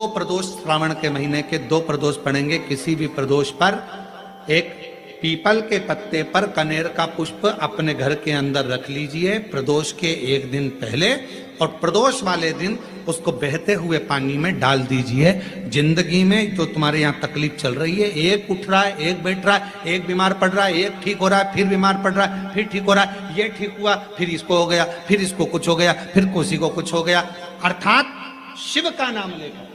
प्रदोष श्रावण के महीने के 2 प्रदोष पड़ेंगे। किसी भी प्रदोष पर एक पीपल के पत्ते पर कनेर का पुष्प अपने घर के अंदर रख लीजिए प्रदोष के 1 दिन पहले, और प्रदोष वाले दिन उसको बहते हुए पानी में डाल दीजिए। जिंदगी में जो तुम्हारे यहाँ तकलीफ चल रही है, एक उठ रहा है, एक बैठ रहा है, एक बीमार पड़ रहा है, एक ठीक हो रहा है, फिर बीमार पड़ रहा है, फिर ठीक हो रहा है, ये ठीक हुआ, फिर इसको हो गया, फिर इसको कुछ हो गया, फिर किसी को कुछ हो गया, अर्थात शिव का नाम लेकर।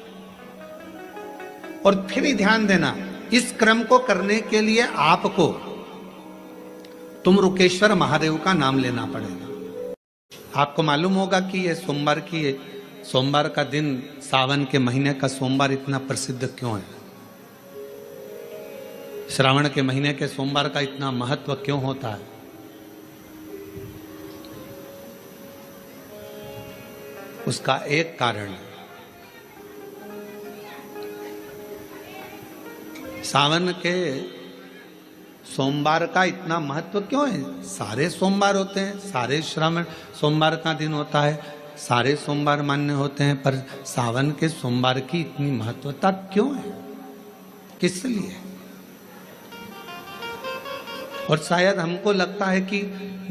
और फिर ही ध्यान देना, इस क्रम को करने के लिए आपको तुम रुकेश्वर महादेव का नाम लेना पड़ेगा। आपको मालूम होगा कि ये सोमवार का दिन, सावन के महीने का सोमवार इतना प्रसिद्ध क्यों है? श्रावण के महीने के सोमवार का इतना महत्व क्यों होता है? उसका एक कारण है। सावन के सोमवार का इतना महत्व क्यों है? सारे सोमवार होते हैं, सारे श्रावण सोमवार का दिन होता है, सारे सोमवार मान्य होते हैं, पर सावन के सोमवार की इतनी महत्वता क्यों है? किस लिए? और शायद हमको लगता है कि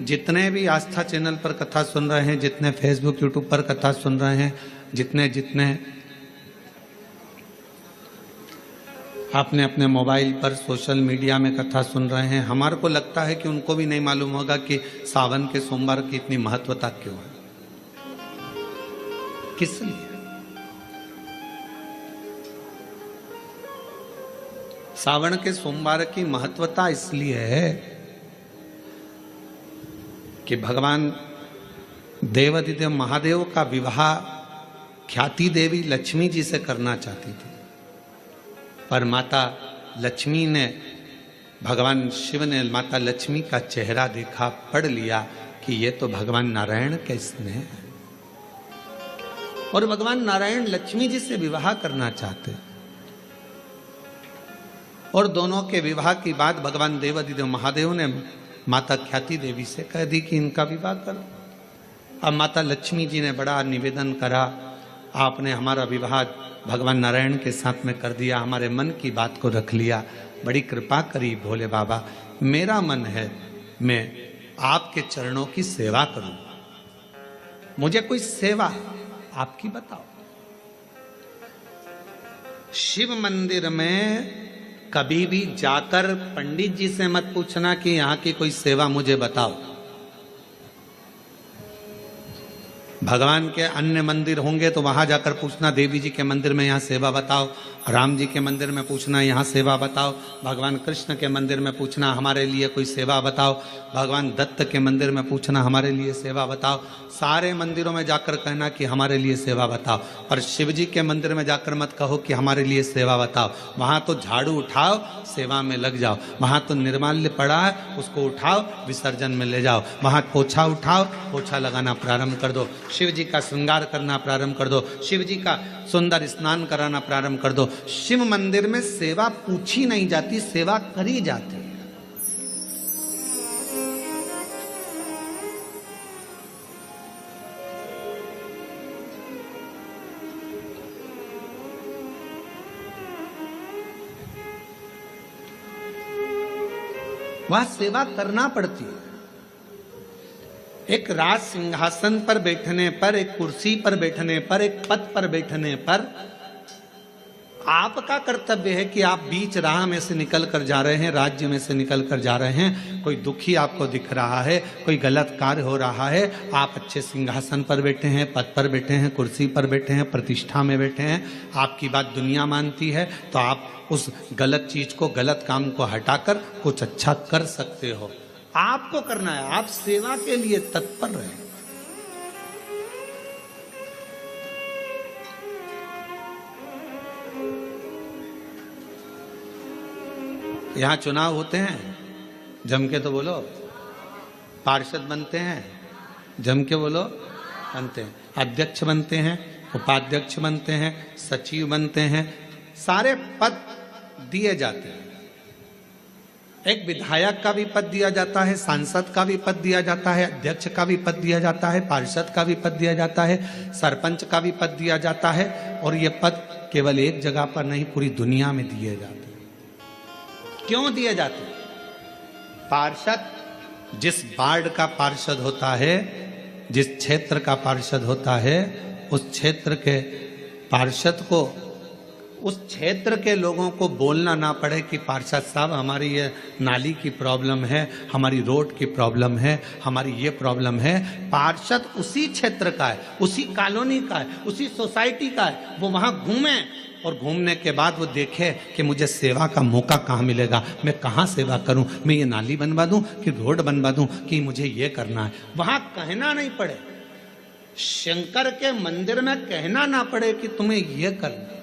जितने भी आस्था चैनल पर कथा सुन रहे हैं, जितने फेसबुक यूट्यूब पर कथा सुन रहे हैं, जितने आपने अपने मोबाइल पर सोशल मीडिया में कथा सुन रहे हैं, हमारे को लगता है कि उनको भी नहीं मालूम होगा कि सावन के सोमवार की इतनी महत्वता क्यों है, किस लिए। सावन के सोमवार की महत्वता इसलिए है कि भगवान देवाधिदेव महादेव का विवाह ख्याति देवी लक्ष्मी जी से करना चाहती थी, पर माता लक्ष्मी ने, भगवान शिव ने माता लक्ष्मी का चेहरा देखा, पढ़ लिया कि ये तो भगवान नारायण का स्नेह है, और भगवान नारायण लक्ष्मी जी से विवाह करना चाहते। और दोनों के विवाह की बात भगवान देवाधिदेव महादेव ने माता ख्याति देवी से कह दी कि इनका विवाह करो। अब माता लक्ष्मी जी ने बड़ा निवेदन करा, आपने हमारा विवाह भगवान नारायण के साथ में कर दिया, हमारे मन की बात को रख लिया, बड़ी कृपा करी भोले बाबा। मेरा मन है मैं आपके चरणों की सेवा करूं, मुझे कोई सेवा आपकी बताओ। शिव मंदिर में कभी भी जाकर पंडित जी से मत पूछना कि यहां की कोई सेवा मुझे बताओ। भगवान के अन्य मंदिर होंगे तो वहां जाकर पूछना, देवी जी के मंदिर में यहाँ सेवा बताओ, राम जी के मंदिर में पूछना यहाँ सेवा बताओ, भगवान कृष्ण के मंदिर में पूछना हमारे लिए कोई सेवा बताओ, भगवान दत्त के मंदिर में पूछना हमारे लिए सेवा बताओ। सारे मंदिरों में जाकर कहना कि हमारे लिए सेवा बताओ, पर शिव जी के मंदिर में जाकर मत कहो कि हमारे लिए सेवा बताओ। वहां तो झाड़ू उठाओ, सेवा में लग जाओ। वहां तो निर्माल्य पड़ा है, उसको उठाओ, विसर्जन में ले जाओ। वहां पोछा उठाओ, पोछा लगाना प्रारंभ कर दो, शिव जी का श्रृंगार करना प्रारंभ कर दो, शिव जी का सुंदर स्नान कराना प्रारंभ कर दो। शिव मंदिर में सेवा पूछी नहीं जाती, सेवा करी जाती है। वहां सेवा करना पड़ती है। एक राज सिंहासन पर बैठने पर, एक कुर्सी पर बैठने पर, एक पद पर बैठने पर आपका कर्तव्य है कि आप बीच राह में से निकल कर जा रहे हैं, राज्य में से निकल कर जा रहे हैं, कोई दुखी आपको दिख रहा है, कोई गलत कार्य हो रहा है, आप अच्छे सिंहासन पर बैठे हैं, पद पर बैठे हैं, कुर्सी पर बैठे हैं, प्रतिष्ठा में बैठे हैं, आपकी बात दुनिया मानती है, तो आप उस गलत चीज को, गलत काम को हटाकर कुछ अच्छा कर सकते हो। आपको करना है, आप सेवा के लिए तत्पर रहें। यहां चुनाव होते हैं, जम के तो बोलो, पार्षद बनते हैं, जम के बोलो, बनते हैं, अध्यक्ष बनते हैं, उपाध्यक्ष बनते हैं, सचिव बनते हैं, सारे पद दिए जाते हैं। एक विधायक का भी पद दिया जाता है, सांसद का भी पद दिया जाता है, अध्यक्ष का भी पद दिया जाता है, पार्षद का भी पद दिया जाता है, सरपंच का भी पद दिया जाता है, और ये पद केवल एक जगह पर नहीं, पूरी दुनिया में दिए जाते हैं। क्यों दिए जाते हैं? पार्षद जिस वार्ड का पार्षद होता है, जिस क्षेत्र का पार्षद होता है, उस क्षेत्र के पार्षद को, उस क्षेत्र के लोगों को बोलना ना पड़े कि पार्षद साहब हमारी ये नाली की प्रॉब्लम है, हमारी रोड की प्रॉब्लम है, हमारी ये प्रॉब्लम है। पार्षद उसी क्षेत्र का है, उसी कॉलोनी का है, उसी सोसाइटी का है। वो वहाँ घूमे और घूमने के बाद वो देखे कि मुझे सेवा का मौका कहाँ मिलेगा, मैं कहाँ सेवा करूँ, मैं ये नाली बनवा दूँ कि रोड बनवा दूँ कि मुझे ये करना है। वहाँ कहना नहीं पड़े, शंकर के मंदिर में कहना ना पड़े कि तुम्हें ये करना।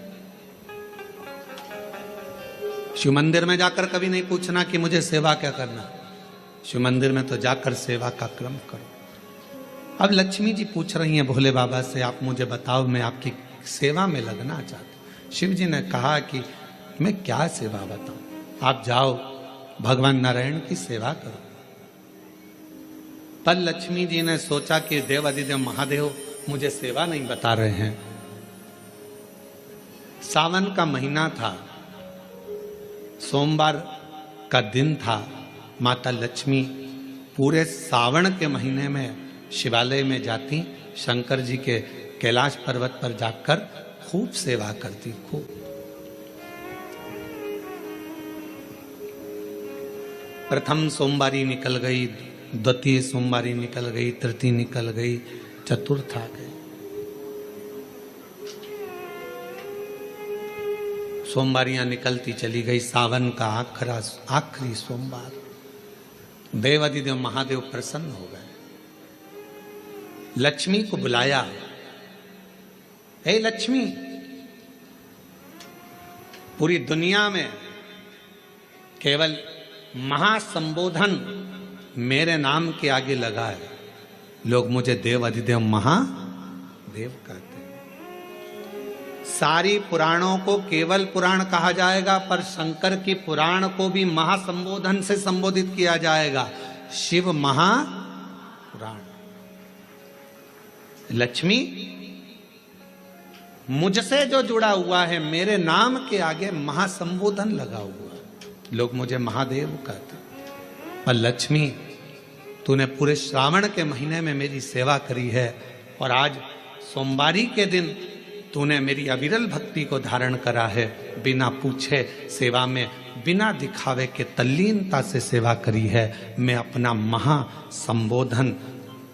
शिव मंदिर में जाकर कभी नहीं पूछना कि मुझे सेवा क्या करना। शिव मंदिर में तो जाकर सेवा का क्रम करो। अब लक्ष्मी जी पूछ रही हैं भोले बाबा से, आप मुझे बताओ, मैं आपकी सेवा में लगना चाहती हूँ। शिव जी ने कहा कि मैं क्या सेवा बताऊं, आप जाओ भगवान नारायण की सेवा करो। पर लक्ष्मी जी ने सोचा कि देवाधिदेव महादेव मुझे सेवा नहीं बता रहे हैं। सावन का महीना था, सोमवार का दिन था। माता लक्ष्मी पूरे सावन के महीने में शिवालय में जाती, शंकर जी के कैलाश पर्वत पर जाकर खूब सेवा करती, खूब। प्रथम सोमवारी निकल गई, द्वितीय सोमवारी निकल गई, तृतीय निकल गई, चतुर्थ आ गई। सोमवारियां निकलती चली गई। सावन का आखिरी सोमवार देवाधिदेव महादेव प्रसन्न हो गए, लक्ष्मी को बुलाया। हे लक्ष्मी, पूरी दुनिया में केवल महासंबोधन मेरे नाम के आगे लगा है। लोग मुझे देवाधिदेव महादेव कहते हैं। सारी पुराणों को केवल पुराण कहा जाएगा, पर शंकर की पुराण को भी महासंबोधन से संबोधित किया जाएगा, शिव महापुराण। लक्ष्मी, मुझसे जो जुड़ा हुआ है, मेरे नाम के आगे महासंबोधन लगा हुआ है, लोग मुझे महादेव कहते हैं। पर लक्ष्मी, तूने पूरे श्रावण के महीने में मेरी सेवा करी है, और आज सोमवारी के दिन तूने मेरी अविरल भक्ति को धारण करा है। बिना पूछे सेवा में, बिना दिखावे के तल्लीनता से सेवा करी है। मैं अपना महासंबोधन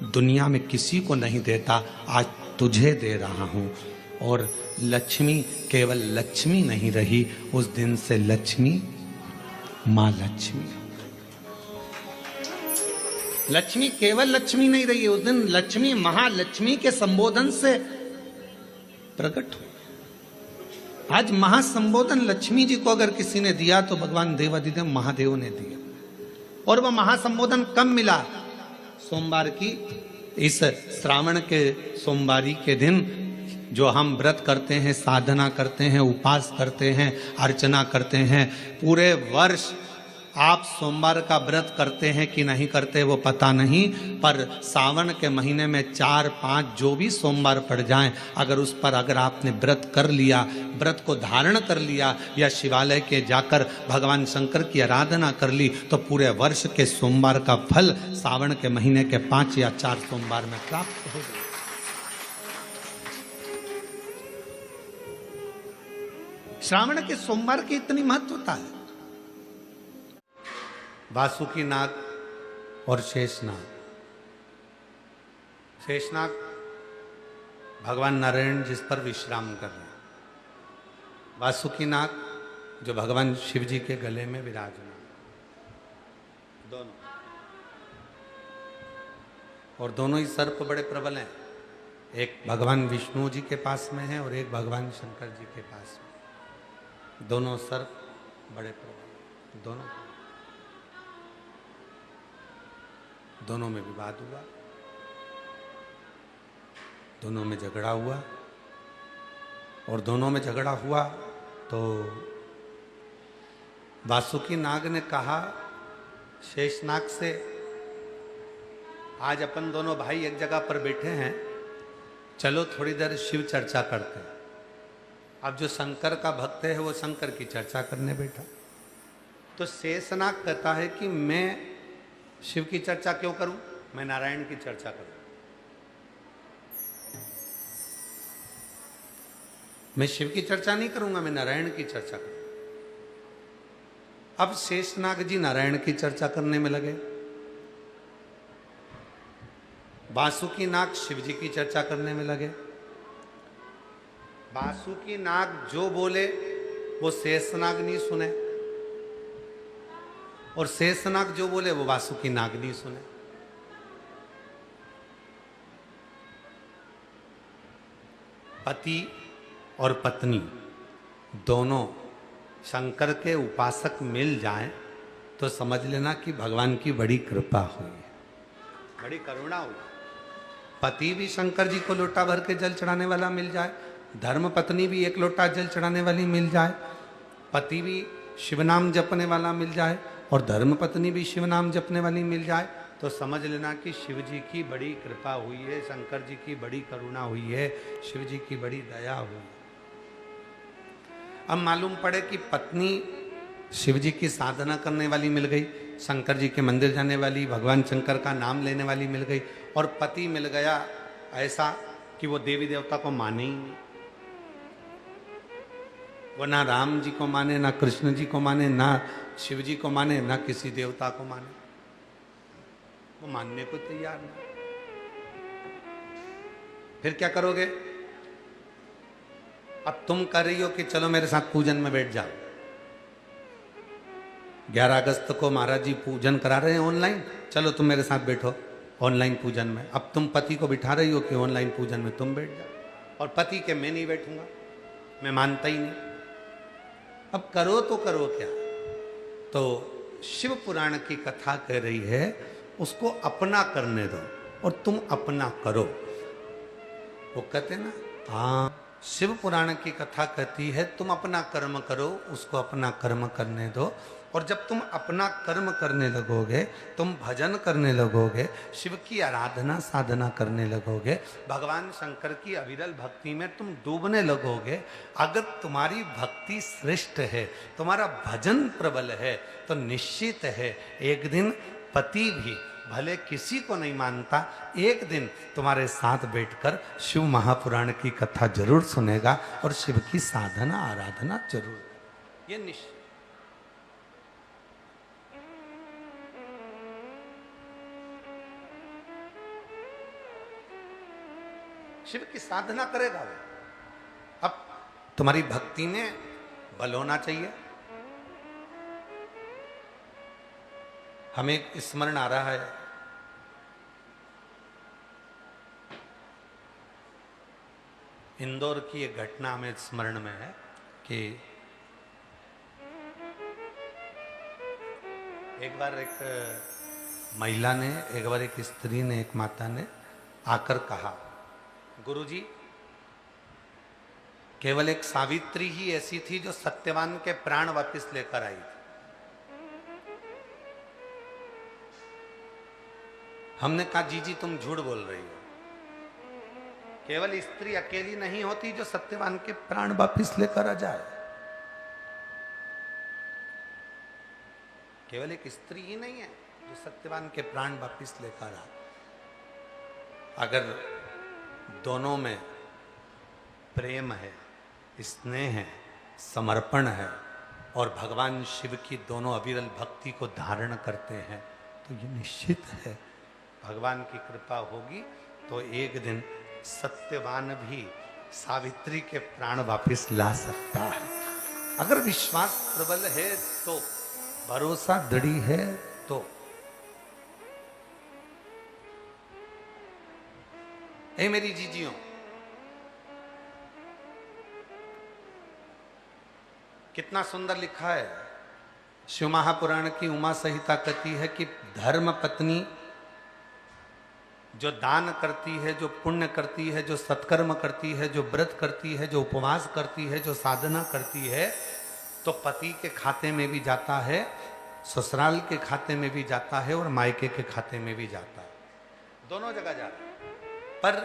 दुनिया में किसी को नहीं देता, आज तुझे दे रहा हूँ। और लक्ष्मी केवल लक्ष्मी नहीं रही, उस दिन से लक्ष्मी माँ लक्ष्मी। लक्ष्मी केवल लक्ष्मी नहीं रही, उस दिन लक्ष्मी महालक्ष्मी के संबोधन से प्रकट हुई। आज महासंबोधन लक्ष्मी जी को अगर किसी ने दिया तो भगवान देवाधिदेव महादेव ने दिया। और वह महासंबोधन कब मिला? सोमवार की, इस श्रावण के सोमवारी के दिन जो हम व्रत करते हैं, साधना करते हैं, उपास करते हैं, अर्चना करते हैं। पूरे वर्ष आप सोमवार का व्रत करते हैं कि नहीं करते वो पता नहीं, पर सावन के महीने में 4-5 जो भी सोमवार पड़ जाएं, अगर उस पर अगर आपने व्रत कर लिया, व्रत को धारण कर लिया, या शिवालय के जाकर भगवान शंकर की आराधना कर ली, तो पूरे वर्ष के सोमवार का फल सावन के महीने के 5 या 4 सोमवार में प्राप्त होगा। श्रावण के सोमवार की इतनी महत्वता है। वासुकी नाग और शेषनाग। शेषनाग भगवान नारायण जिस पर विश्राम कर रहे हैं, वासुकी नाग जो भगवान शिव जी के गले में विराजमान, दोनों। और दोनों ही सर्प बड़े प्रबल हैं। एक भगवान विष्णु जी के पास में है और एक भगवान शंकर जी के पास में। दोनों सर्प बड़े प्रबल, दोनों में विवाद हुआ, दोनों में झगड़ा हुआ। और दोनों में झगड़ा हुआ तो वासुकी नाग ने कहा शेषनाग से, आज अपन दोनों भाई एक जगह पर बैठे हैं, चलो थोड़ी देर शिव चर्चा करते हैं। अब जो शंकर का भक्त है वो शंकर की चर्चा करने बैठा। तो शेषनाग कहता है कि मैं शिव की चर्चा क्यों करूं, मैं नारायण की चर्चा करूं। मैं शिव की चर्चा नहीं करूंगा, मैं नारायण की चर्चा करूंगा। अब शेषनाग जी नारायण की चर्चा करने में लगे, वासुकी नाग शिव जी की चर्चा करने में लगे। वासुकी नाग जो बोले वो शेषनाग नहीं सुने, और शेषनाग जो बोले वो वासुकी नाग नहीं सुने। पति और पत्नी दोनों शंकर के उपासक मिल जाएं तो समझ लेना कि भगवान की बड़ी कृपा हुई है, बड़ी करुणा हुई। पति भी शंकर जी को लोटा भर के जल चढ़ाने वाला मिल जाए, धर्म पत्नी भी एक लोटा जल चढ़ाने वाली मिल जाए, पति भी शिव नाम जपने वाला मिल जाए और धर्म पत्नी भी शिव नाम जपने वाली मिल जाए, तो समझ लेना कि शिव जी की बड़ी कृपा हुई है, शंकर जी की बड़ी करुणा हुई है, शिव जी की बड़ी दया हुई है। अब मालूम पड़े कि पत्नी शिव जी की साधना करने वाली मिल गई, शंकर जी के मंदिर जाने वाली, भगवान शंकर का नाम लेने वाली मिल गई, और पति मिल गया ऐसा कि वो देवी देवता को माने ही नहीं। वो ना राम जी को माने, ना कृष्ण जी को माने, ना शिव जी को माने, ना किसी देवता को माने, वो मानने को तैयार नहीं। फिर क्या करोगे? अब तुम कर रही हो कि चलो मेरे साथ पूजन में बैठ जाओ। 11 अगस्त को महाराज जी पूजन करा रहे हैं ऑनलाइन, चलो तुम मेरे साथ बैठो ऑनलाइन पूजन में। अब तुम पति को बिठा रही हो कि ऑनलाइन पूजन में तुम बैठ जाओ, और पति के मैं नहीं बैठूंगा, मैं मानता ही नहीं। अब करो तो करो क्या? तो शिव पुराण की कथा कह रही है उसको अपना करने दो और तुम अपना करो। वो कहते ना, हाँ, शिव पुराण की कथा कहती है तुम अपना कर्म करो, उसको अपना कर्म करने दो। और जब तुम अपना कर्म करने लगोगे, तुम भजन करने लगोगे, शिव की आराधना साधना करने लगोगे, भगवान शंकर की अविरल भक्ति में तुम डूबने लगोगे, अगर तुम्हारी भक्ति श्रेष्ठ है, तुम्हारा भजन प्रबल है, तो निश्चित है एक दिन पति भी भले किसी को नहीं मानता, एक दिन तुम्हारे साथ बैठकर शिव महापुराण की कथा जरूर सुनेगा और शिव की साधना आराधना जरूर, ये निश्चित। शिव की साधना करेगा वो। अब तुम्हारी भक्ति में बल होना चाहिए। हमें स्मरण आ रहा है, इंदौर की एक घटना हमें स्मरण में है कि एक बार एक महिला ने, एक बार एक स्त्री ने, एक माता ने आकर कहा, गुरुजी, केवल एक सावित्री ही ऐसी थी जो सत्यवान के प्राण वापस लेकर आई थी। हमने कहा, जी जी तुम झूठ बोल रही हो, केवल स्त्री अकेली नहीं होती जो सत्यवान के प्राण वापस लेकर आ जाए। केवल एक स्त्री ही नहीं है जो सत्यवान के प्राण वापस लेकर आ। अगर दोनों में प्रेम है, स्नेह है, समर्पण है और भगवान शिव की दोनों अविरल भक्ति को धारण करते हैं, तो ये निश्चित है भगवान की कृपा होगी तो एक दिन सत्यवान भी सावित्री के प्राण वापस ला सकता है। अगर विश्वास प्रबल है तो, भरोसा दृढ़ है तो। ए मेरी जीजियों, कितना सुंदर लिखा है शिव महापुराण की उमा संहिता कहती है कि धर्म पत्नी जो दान करती है, जो पुण्य करती है, जो सत्कर्म करती है, जो व्रत करती है, जो उपवास करती है, जो साधना करती है, तो पति के खाते में भी जाता है, ससुराल के खाते में भी जाता है और मायके के खाते में भी जाता है, दोनों जगह जाता है। पर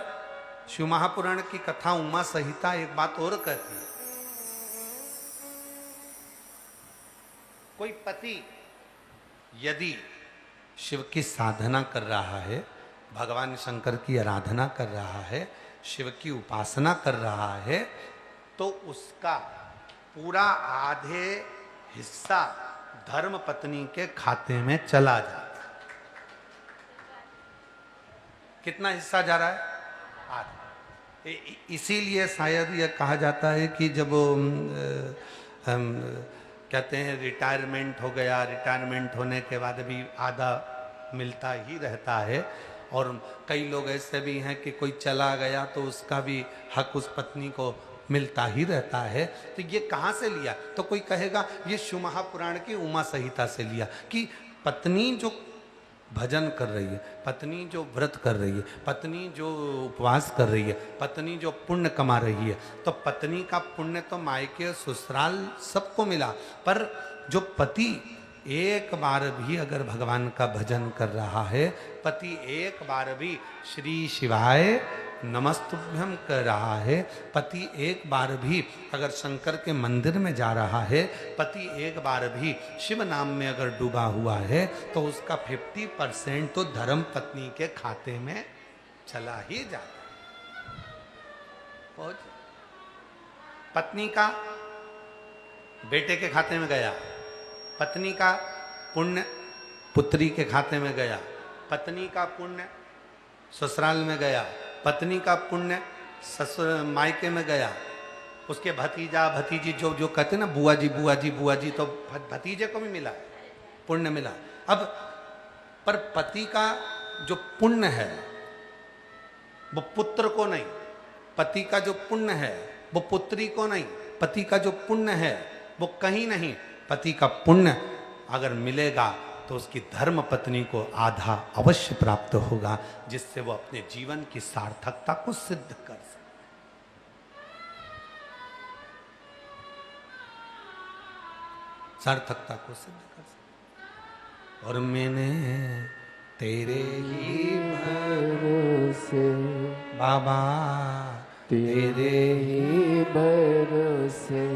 शिव महापुराण की कथा उमा संहिता एक बात और कहती है कोई पति यदि शिव की साधना कर रहा है, भगवान शंकर की आराधना कर रहा है, शिव की उपासना कर रहा है, तो उसका पूरा आधे हिस्सा धर्म पत्नी के खाते में चला जाता है। कितना हिस्सा जा रहा है? आधा। इसीलिए शायद यह कहा जाता है कि जब हम कहते हैं रिटायरमेंट हो गया, रिटायरमेंट होने के बाद भी आधा मिलता ही रहता है। और कई लोग ऐसे भी हैं कि कोई चला गया तो उसका भी हक उस पत्नी को मिलता ही रहता है। तो ये कहाँ से लिया? तो कोई कहेगा ये शिव महापुराण की उमा संहिता से लिया, कि पत्नी जो भजन कर रही है, पत्नी जो व्रत कर रही है, पत्नी जो उपवास कर रही है, पत्नी जो पुण्य कमा रही है, तो पत्नी का पुण्य तो मायके ससुराल सबको मिला, पर जो पति एक बार भी अगर भगवान का भजन कर रहा है, पति एक बार भी श्री शिवाय नमस्तुभ्यम कर रहा है, पति एक बार भी अगर शंकर के मंदिर में जा रहा है, पति एक बार भी शिव नाम में अगर डूबा हुआ है, तो उसका 50% तो धर्म पत्नी के खाते में चला ही जाता है। पत्नी का बेटे के खाते में गया, पत्नी का पुण्य पुत्री के खाते में गया, पत्नी का पुण्य ससुराल में गया, पत्नी का पुण्य ससुर मायके में गया, उसके भतीजा भतीजी जो जो कहते ना बुआ जी बुआ जी बुआ जी, तो भतीजे को भी मिला, पुण्य मिला। अब पर पति का जो पुण्य है वो पुत्र को नहीं, पति का जो पुण्य है वो पुत्री को नहीं, पति का जो पुण्य है वो कहीं नहीं। पति का पुण्य अगर मिलेगा तो उसकी धर्म पत्नी को आधा अवश्य प्राप्त होगा, जिससे वो अपने जीवन की सार्थकता को सिद्ध कर सके। सार्थकता को सिद्ध कर सके। और मैंने तेरे ही भरोसे बाबा, तेरे ही भरोसे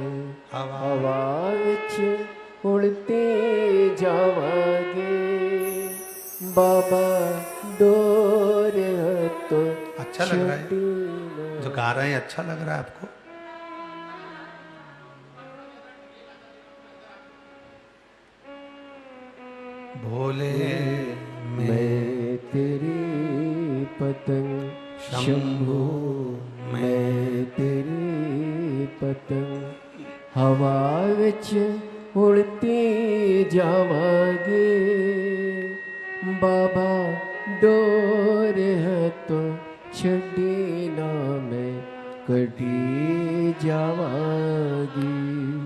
हवा विच उड़ते जावांगे बाबा, डोर तो अच्छा लग रहा है जो गा रहे हैं? अच्छा लग रहा है आपको? भोले मैं तेरी पतंग शंभू, मैं तेरी पतंग हवा विच उड़ती जावांगे बाबा, डोर है तो छड़ी ना मैं कटी जावांगी।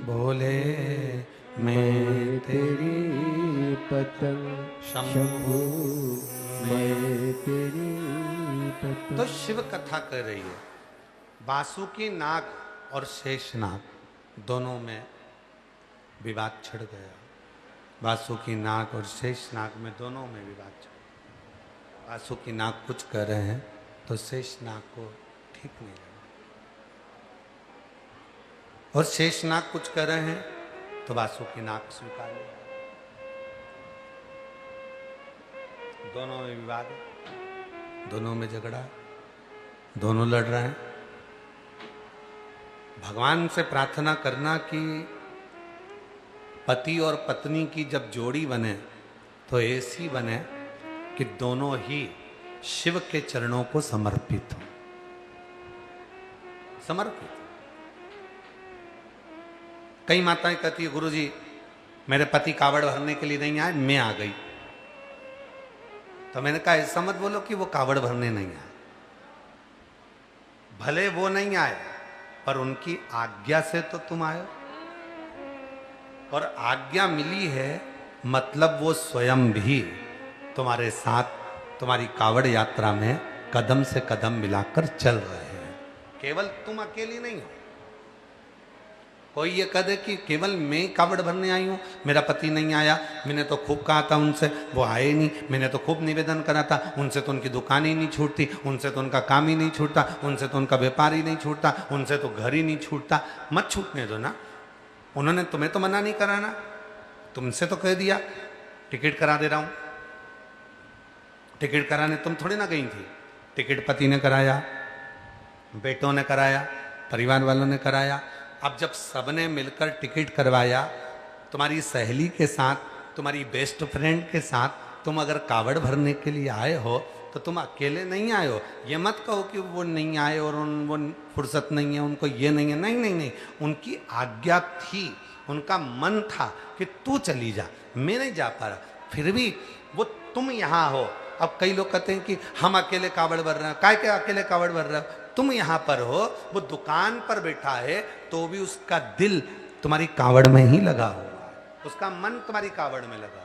भोले मैं तेरी पतंग शंभू, मैं तेरी पतंग। तो शिव कथा कर रही है। वासुकी नाग और शेषनाग दोनों में विवाद छिड़ गया। वासुकी नाग और शेषनाग में दोनों में विवाद छिड़ गया। वासुकी नाग कुछ कर रहे हैं तो शेषनाग को ठीक नहीं लगा, और शेषनाग कुछ कर रहे हैं तो वासुकी नाग स्वीकार नहीं। दोनों में विवाद है, दोनों में झगड़ा, दोनों लड़ रहे हैं। भगवान से प्रार्थना करना कि पति और पत्नी की जब जोड़ी बने तो ऐसी बने कि दोनों ही शिव के चरणों को समर्पित हो। समर्पित। कई माताएं कहती है गुरुजी मेरे पति कावड़ भरने के लिए नहीं आए, मैं आ गई। तो मैंने कहा ऐसा मत बोलो कि वो कावड़ भरने नहीं आए, भले वो नहीं आए पर उनकी आज्ञा से तो तुम आए, और आज्ञा मिली है मतलब वो स्वयं भी तुम्हारे साथ तुम्हारी कावड़ यात्रा में कदम से कदम मिलाकर चल रहे हैं। केवल तुम अकेली नहीं हो। कोई ये कह दे कि केवल मैं कावड़ भरने आई हूँ, मेरा पति नहीं आया, मैंने तो खूब कहा था उनसे, वो आए नहीं, मैंने तो खूब निवेदन करा था, उनसे तो उनकी दुकान ही नहीं छूटती, उनसे तो उनका काम ही नहीं छूटता, उनसे तो उनका व्यापार ही नहीं छूटता, उनसे तो घर ही नहीं छूटता। मत छूटने दो ना, उन्होंने तुम्हें तो मना नहीं कराना, तुमसे तो कह दिया टिकट करा दे रहा हूं। टिकट कराने तुम थोड़ी ना गई थी, टिकट पति ने कराया, बेटों ने कराया, परिवार वालों ने कराया। अब जब सबने मिलकर टिकट करवाया, तुम्हारी सहेली के साथ, तुम्हारी बेस्ट फ्रेंड के साथ तुम अगर कावड़ भरने के लिए आए हो तो तुम अकेले नहीं आए हो। ये मत कहो कि वो नहीं आए और वो फुर्सत नहीं है, उनको ये नहीं है। नहीं नहीं नहीं, उनकी आज्ञा थी, उनका मन था कि तू चली जा, मैं नहीं जा पा रहा, फिर भी वो तुम यहाँ हो। अब कई लोग कहते हैं कि हम अकेले कावड़ भर रहे हैं, काय के अकेले कावड़ भर रहे हो? तुम यहाँ पर हो, वो दुकान पर बैठा है तो भी उसका दिल तुम्हारी कावड़ में ही लगा हुआ है, उसका मन तुम्हारी कावड़ में लगा।